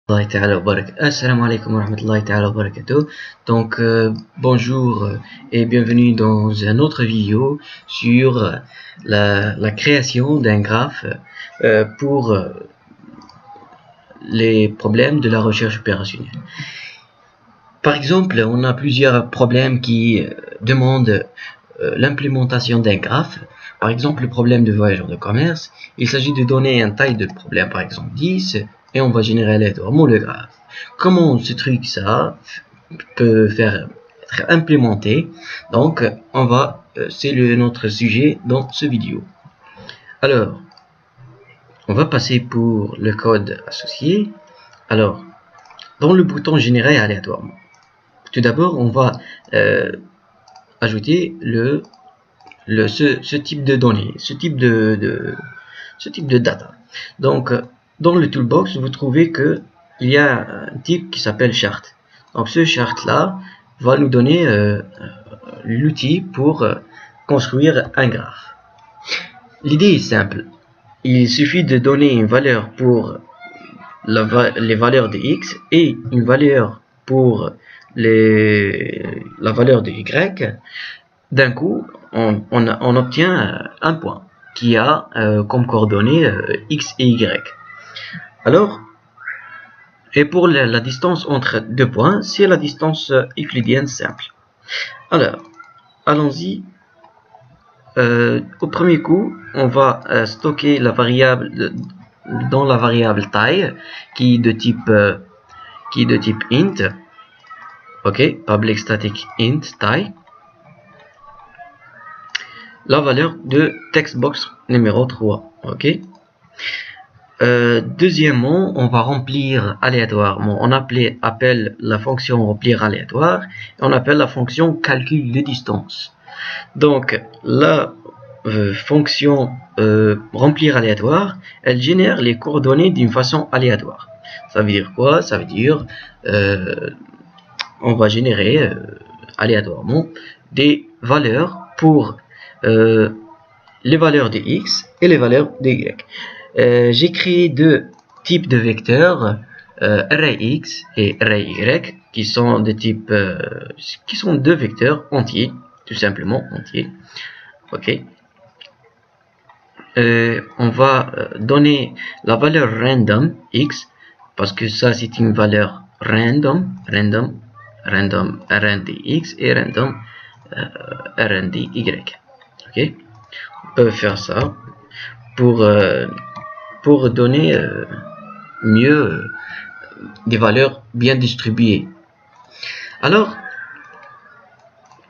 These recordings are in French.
Assalamu alaikum wa rahmatullahi ta'ala wa barakatuh. Donc bonjour et bienvenue dans une autre vidéo sur la création d'un graphe pour les problèmes de la recherche opérationnelle. Par exemple, on a plusieurs problèmes qui demandent l'implémentation d'un graphe. Par exemple, le problème de voyageur de commerce, il s'agit de donner une taille de problème, par exemple 10, et on va générer aléatoirement le graphe. Comment ce truc ça peut être implémenté? Donc, c'est notre sujet dans ce vidéo. Alors, on va passer pour le code associé. Alors, dans le bouton générer aléatoirement, tout d'abord, on va ajouter ce type de données, ce type de data. Donc, dans le toolbox, vous trouvez que il y a un type qui s'appelle chart. Donc, ce chart là va nous donner l'outil pour construire un graphe. L'idée est simple. Il suffit de donner une valeur pour les valeurs de x et une valeur pour la valeur de y. D'un coup, on obtient un point qui a comme coordonnées x et y. Alors, et pour la distance entre deux points, c'est la distance euclidienne simple. Alors, allons-y. Au premier coup, on va stocker la variable dans la variable taille qui est de type int. Ok, public static int taille. La valeur de textbox numéro 3. Ok. Deuxièmement, on va remplir aléatoirement. On appelle la fonction remplir aléatoire et on appelle la fonction calcul de distance. Donc la fonction remplir aléatoire, elle génère les coordonnées d'une façon aléatoire. Ça veut dire quoi? Ça veut dire on va générer aléatoirement des valeurs pour les valeurs de x et les valeurs de y. J'ai créé deux types de vecteurs, array x et array y, qui sont deux vecteurs entiers, tout simplement entiers. Ok. On va donner la valeur random x parce que ça c'est une valeur random rnd x et random rnd y. Ok. On peut faire ça pour donner mieux des valeurs bien distribuées. Alors,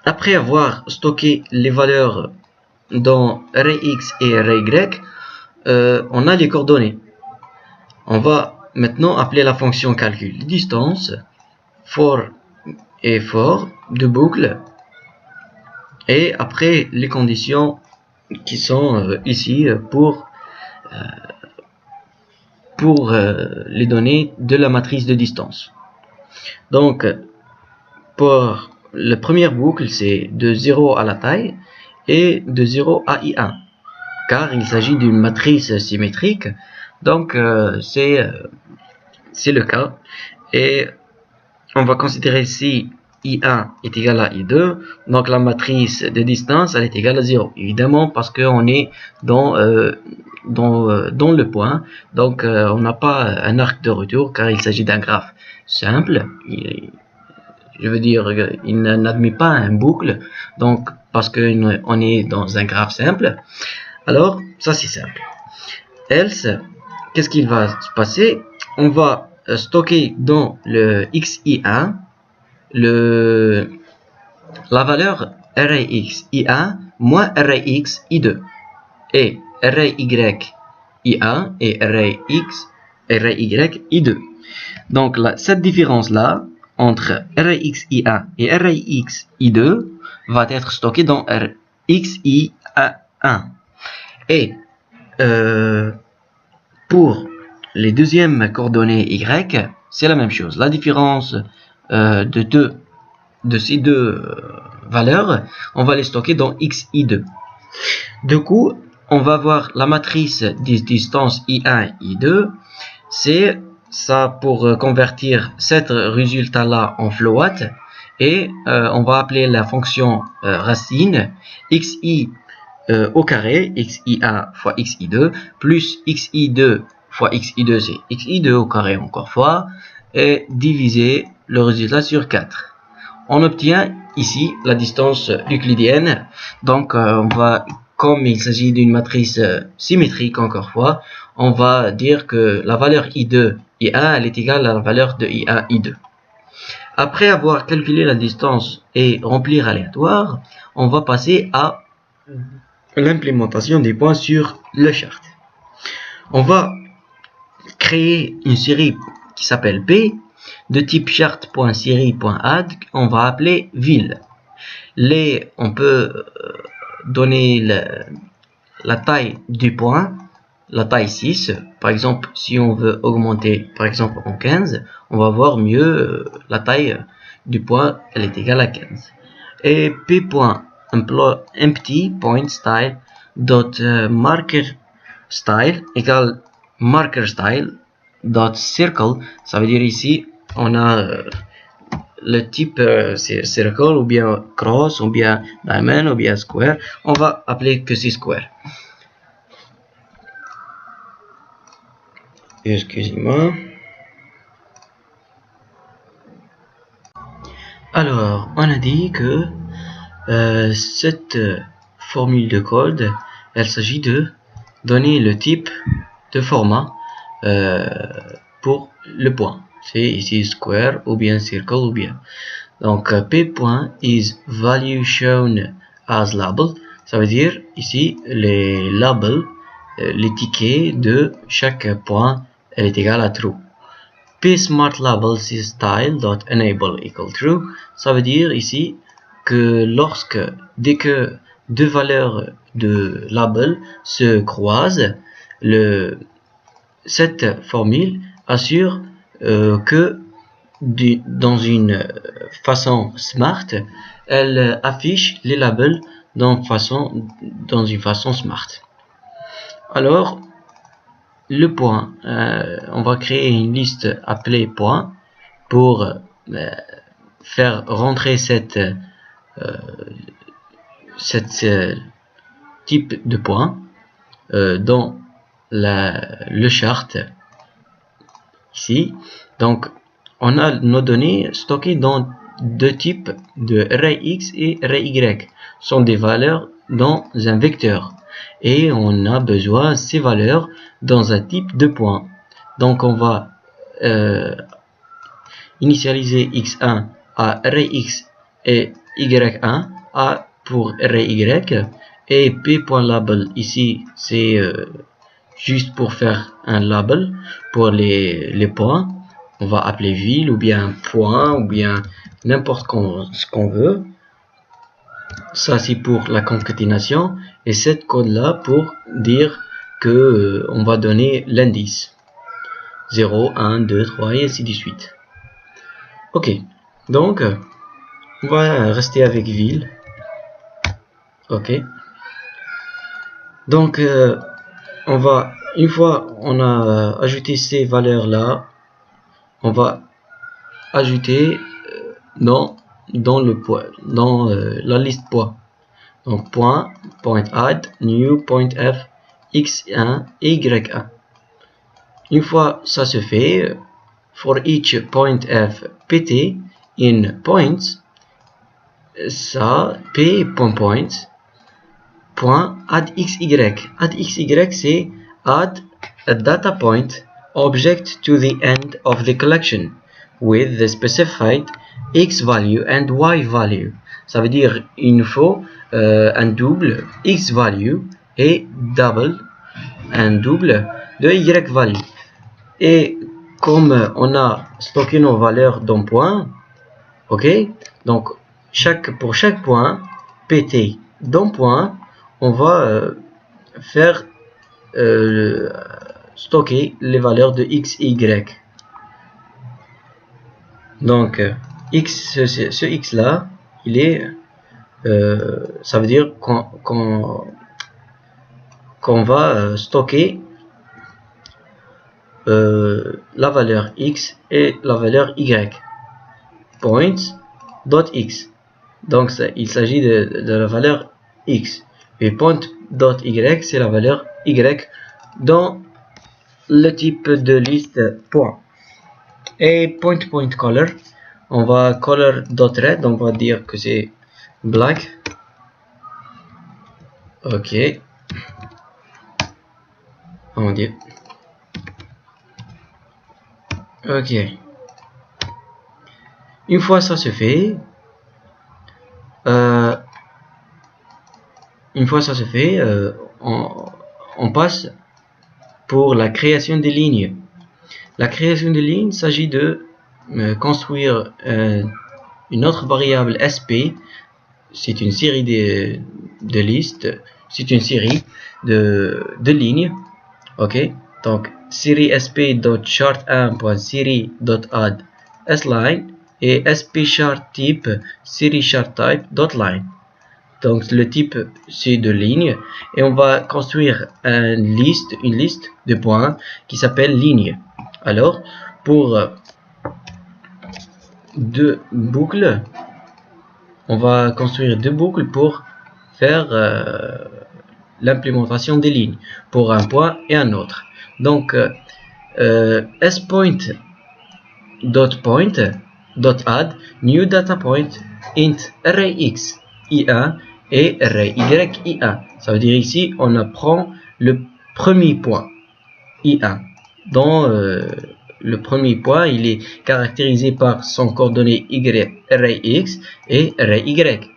après avoir stocké les valeurs dans array x et array y, on a les coordonnées. On va maintenant appeler la fonction calcul de distance for de boucle, et après les conditions qui sont ici pour les données de la matrice de distance. Donc pour la première boucle, c'est de 0 à la taille et de 0 à i1, car il s'agit d'une matrice symétrique. Donc c'est le cas, et on va considérer si i1 est égal à i2, donc la matrice de distance elle est égale à 0, évidemment, parce qu'on est dans le point, donc on n'a pas un arc de retour car il s'agit d'un graphe simple. Je veux dire, il n'admet pas un boucle, donc parce qu'on est dans un graphe simple. Alors ça c'est simple. Else, qu'est-ce qu'il va se passer? On va stocker dans le xi1 la valeur array x i1 moins array x i2 et array y i1 et array y i2. Donc cette différence là entre array x i1 et array x i2 va être stockée dans x i1. Et pour les deuxièmes coordonnées y, c'est la même chose. La différence de ces deux valeurs, on va les stocker dans xi2. Du coup, on va voir la matrice des distances i1 et i2, c'est ça pour convertir cet résultat là en float, et on va appeler la fonction racine xi au carré, xi1 fois xi2 plus xi2 fois xi2, c'est xi2 au carré encore fois, et diviser le résultat sur 4. On obtient ici la distance euclidienne. Donc on va, comme il s'agit d'une matrice symétrique encore fois, on va dire que la valeur i2 i1 elle est égale à la valeur de i1 i2. Après avoir calculé la distance et remplir aléatoire, on va passer à l'implémentation des points sur le chart. On va créer une série qui s'appelle P de type chart.série.add, on va appeler ville. On peut donner la taille du point, la taille 6. Par exemple, si on veut augmenter par exemple en 15, on va voir mieux la taille du point, elle est égale à 15. Et p.empty point style dot marker style égale marker style dot circle, ça veut dire ici on a le type c'est circle ou bien cross ou bien diamond ou bien square, on va appeler que c'est square. Excusez-moi. Alors on a dit que cette formule de code, elle s'agit de donner le type de format pour le point. C'est ici square ou bien circle ou bien. Donc p.is value shown as label, ça veut dire ici les labels, les tickets de chaque point, elle est égale à true. p.smart_labels_style.enable equal true, ça veut dire ici que dès que deux valeurs de label se croisent, cette formule assure que dans une façon smart, elle affiche les labels dans une façon smart. Alors, le point, on va créer une liste appelée point pour faire rentrer cette type de point dans le chart ici. Donc on a nos données stockées dans deux types de array x et array y, sont des valeurs dans un vecteur et on a besoin de ces valeurs dans un type de point. Donc on va initialiser x1 à array x et y1 à pour array y, et p.label ici c'est juste pour faire un label pour les points. On va appeler ville ou bien point ou bien n'importe ce qu'on veut. Ça c'est pour la concaténation, et cette code là pour dire que on va donner l'indice 0, 1, 2, 3 et ainsi de suite. Ok, donc on va rester avec ville. Ok, donc une fois on a ajouté ces valeurs là, on va ajouter dans la liste point. Donc point.add new point.f x1 et y1. Une fois ça se fait, for each point.f pt in points, ça p.point point add xy. Add xy c'est add a data point object to the end of the collection with the specified x value and y value. Ça veut dire il nous faut un double x value et un double de y value. Et comme on a stocké nos valeurs dans point, ok, donc pour chaque point pt dans point, on va faire stocker les valeurs de x et y. Donc ce x là, il est ça veut dire qu'on va stocker la valeur x et la valeur y. Point.x. Donc il s'agit de la valeur x. Et point.y, c'est la valeur y dans le type de liste point. Et point.color, on va color.red, on va dire que c'est black. Ok. On dit. Ok. Une fois ça se fait, on passe pour la création des lignes. La création des lignes, s'agit de construire une autre variable sp. C'est une série de listes, c'est une série de lignes. Ok, donc série sp.chart1.series.add sline et sp.chart type série chart type.line. Donc le type c'est de ligne et on va construire une liste de points qui s'appelle ligne. Alors pour deux boucles, on va construire deux boucles pour faire l'implémentation des lignes pour un point et un autre. Donc sPoint.point.add new data point int array x i1 et array y i1. Ça veut dire ici on apprend le premier point i1. Dans le premier point, il est caractérisé par son coordonnée y, array x et array y.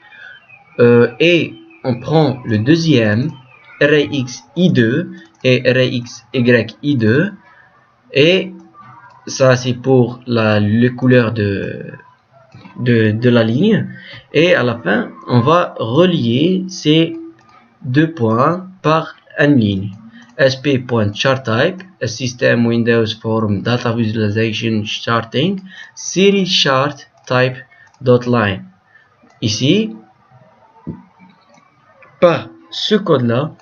Et on prend le deuxième, array x i2 et array x y i2, et ça c'est pour les couleurs de la ligne. Et à la fin, on va relier ces deux points par une ligne. sp.chartType, a system Windows Form Data Visualization Charting, series chart type.line. Ici, par ce code-là,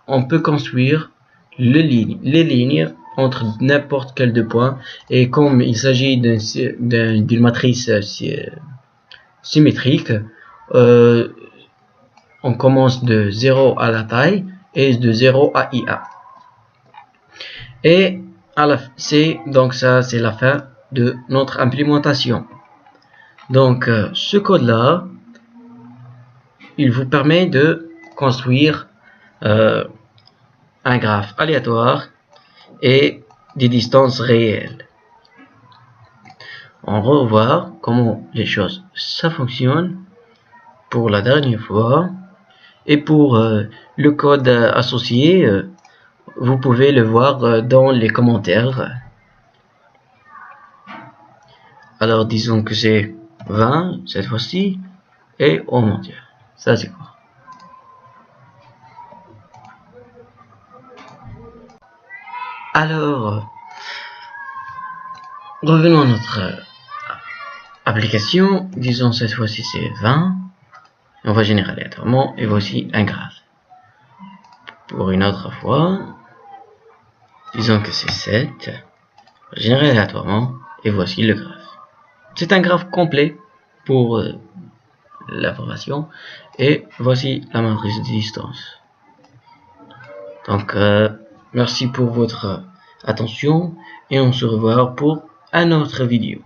on peut construire les lignes entre n'importe quel deux points. Et comme il s'agit d'une matrice symétrique, on commence de 0 à la taille et de 0 à IA. Et donc ça c'est la fin de notre implémentation. Donc ce code là, il vous permet de construire un graphe aléatoire et des distances réelles. On va revoir comment les choses ça fonctionne pour la dernière fois. Et pour le code associé, vous pouvez le voir dans les commentaires. Alors disons que c'est 20 cette fois-ci. Et oh mon dieu, ça c'est quoi? Alors, revenons à notre application. Disons cette fois-ci c'est 20. On va générer aléatoirement et voici un graphe. Pour une autre fois, disons que c'est 7. Générer aléatoirement et voici le graphe. C'est un graphe complet pour l'information et voici la matrice de distance. Donc merci pour votre attention et on se revoit pour une autre vidéo.